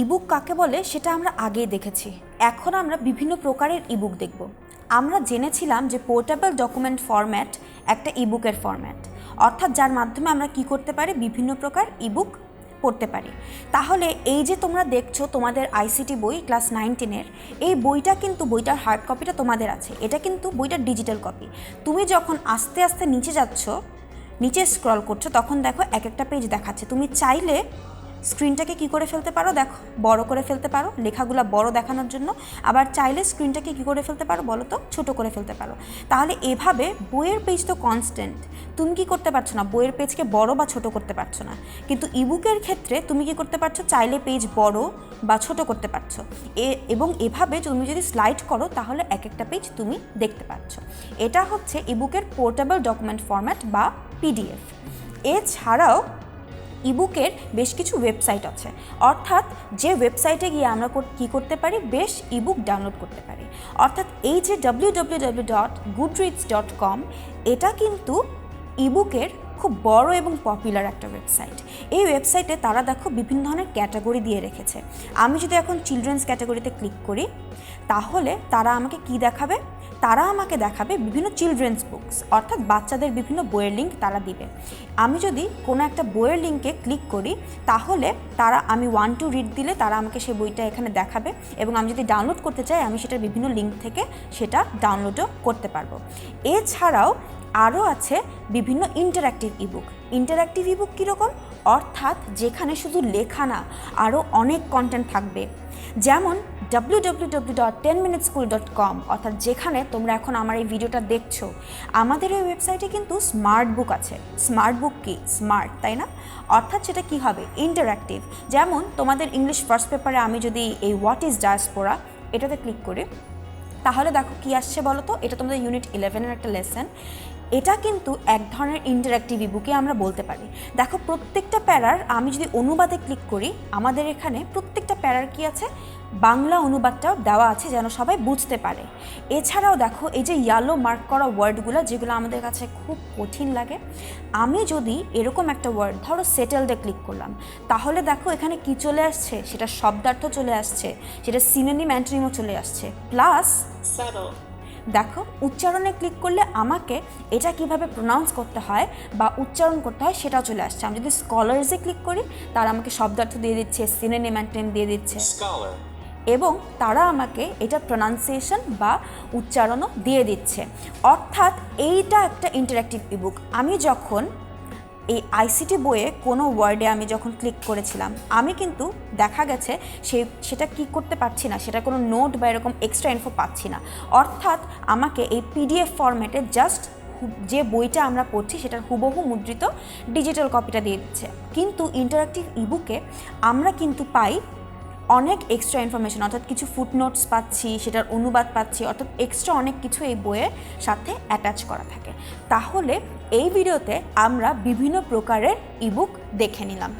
Ebook কাকে বলে সেটা আমরা আগেই দেখেছি। এখন আমরা বিভিন্ন প্রকারের ইবুক দেখব। আমরা জেনেছিলাম যে পোর্টেবল ডকুমেন্ট ফরম্যাট একটা ইবুকের ফরম্যাট, অর্থাৎ যার মাধ্যমে আমরা কি করতে পারি, বিভিন্ন প্রকার ইবুক পড়তে পারি। তাহলে এই যে তোমরা দেখছো তোমাদের আইসিটি বই ক্লাস 9-10-এর, এই বইটা কিন্তু বইটার হার্ড কপিটা তোমাদের আছে, এটা কিন্তু বইটার ডিজিটাল কপি। তুমি যখন আস্তে আস্তে নিচে যাচ্ছ, নিচে স্ক্রল করছো, তখন দেখো এক একটা পেজ দেখাচ্ছে। তুমি চাইলে স্ক্রিনটাকে কি করে ফেলতে পারো, দেখো বড় করে ফেলতে পারো লেখাগুলো বড় দেখানোর জন্য, আবার চাইলে স্ক্রিনটাকে কি করে ফেলতে পারো বলো তো, ছোট করে ফেলতে পারো। তাহলে এভাবে বইয়ের পেজ তো কনস্ট্যান্ট, তুমি কি করতে পারছো না, বইয়ের পেজকে বড় বা ছোট করতে পারছো না। কিন্তু ইবুকের ক্ষেত্রে তুমি কি করতে পারছো, চাইলে পেজ বড় বা ছোট করতে পারছো। এবং এভাবে তুমি যদি স্লাইড করো তাহলে এক একটা পেজ তুমি দেখতে পাচ্ছ। এটা হচ্ছে ইবুকের পোর্টেবল ডকুমেন্ট ফরম্যাট বা পিডিএফ। এছাড়াও ইবুকের বেশ কিছু ওয়েবসাইট আছে, অর্থাৎ যে ওয়েবসাইটে গিয়ে আমরা কী করতে পারি, বেশ ইবুক ডাউনলোড করতে পারি। অর্থাৎ এই যে www.goodreads.com, এটা কিন্তু ইবুকের খুব বড় এবং পপুলার একটা ওয়েবসাইট। এই ওয়েবসাইটে তারা দেখো বিভিন্ন ধরনের ক্যাটাগরি দিয়ে রেখেছে। আমি যদি এখন চিলড্রেন্স ক্যাটাগরিতে ক্লিক করি, তাহলে তারা আমাকে কি দেখাবে, তারা আমাকে দেখাবে বিভিন্ন চিলড্রেন্স বুকস, অর্থাৎ বাচ্চাদের বিভিন্ন বইয়ের লিঙ্ক তারা দিবে। আমি যদি কোনো একটা বইয়ের লিঙ্কে ক্লিক করি, তাহলে আমি 1 to read দিলে তারা আমাকে সেই বইটা এখানে দেখাবে, এবং আমি যদি ডাউনলোড করতে চাই আমি সেটার বিভিন্ন লিঙ্ক থেকে সেটা ডাউনলোডও করতে পারবো। এছাড়াও আরও আছে বিভিন্ন ইন্টারঅ্যাক্টিভ ইবুক। ইন্টারঅ্যাক্টিভ ইবুক কীরকম, অর্থাৎ যেখানে শুধু লেখা না, আরও অনেক কন্টেন্ট থাকবে। যেমন www.10minuteschool.com, অর্থাৎ যেখানে তোমরা এখন আমার এই ভিডিওটা দেখছো, আমাদের এই ওয়েবসাইটে কিন্তু স্মার্ট বুক আছে। স্মার্ট বুক কি, স্মার্ট তাই না, অর্থাৎ সেটা কি হবে, ইন্টারঅ্যাক্টিভ। যেমন তোমাদের ইংলিশ ফার্স্ট পেপারে আমি যদি এই হোয়াট ইজ ডায়াসপোরা এটাতে ক্লিক করি, তাহলে দেখো কি আসছে বলো তো, এটা তোমাদের ইউনিট 11-এর একটা লেসন। এটা কিন্তু এক ধরনের ইন্টারঅ্যাক্টিভ ইবুকে আমরা বলতে পারি। দেখো প্রত্যেকটা প্যারার আমি যদি অনুবাদে ক্লিক করি, আমাদের এখানে প্রত্যেকটা প্যারার কি আছে, বাংলা অনুবাদটাও দেওয়া আছে যেন সবাই বুঝতে পারে। এছাড়াও দেখো এই যে ইয়েলো মার্ক করা ওয়ার্ডগুলো, যেগুলো আমাদের কাছে খুব কঠিন লাগে, আমি যদি এরকম একটা ওয়ার্ড ধরো সেটেলডে ক্লিক করলাম, তাহলে দেখো এখানে কি চলে আসছে, সেটা শব্দার্থ চলে আসছে, সেটা সিনোনিম অ্যান্টোনিমও চলে আসছে, প্লাস দেখো উচ্চারণে ক্লিক করলে আমাকে এটা কিভাবে প্রোনাউন্স করতে হয় বা উচ্চারণ করতে হয় সেটাও চলে আসছে। আমি যদি স্কলার্সে ক্লিক করি, তারা আমাকে শব্দার্থ দিয়ে দিচ্ছে, সিনোনিম অ্যান্টোনিম দিয়ে দিচ্ছে, এবং তারা আমাকে এটা প্রোনাউন্সিয়েশন বা উচ্চারণও দিয়ে দিচ্ছে। অর্থাৎ এইটা একটা ইন্টারঅ্যাক্টিভ ইবুক। আমি যখন এই আইসিটি বইয়ে কোনো ওয়ার্ডে আমি যখন ক্লিক করেছিলাম, আমি কিন্তু দেখা গেছে সেটা কি করতে পারছি না, সেটা কোনো নোট বা এরকম এক্সট্রা ইনফো পাচ্ছি না। অর্থাৎ আমাকে এই পিডিএফ ফরম্যাটে জাস্ট যে বইটা আমরা পড়ছি সেটার হুবহু মুদ্রিত ডিজিটাল কপিটা দিয়ে দিচ্ছে। কিন্তু ইন্টারঅ্যাক্টিভ ইবুকে আমরা কিন্তু পাই অনেক এক্সট্রা ইনফরমেশন, অর্থাৎ কিছু ফুটনোটস পাচ্ছি, সেটার অনুবাদ পাচ্ছি, অর্থাৎ এক্সট্রা অনেক কিছু এই বইয়ের সাথে অ্যাটাচ করা থাকে। তাহলে এই ভিডিওতে আমরা বিভিন্ন প্রকারের ইবুক দেখে নিলাম।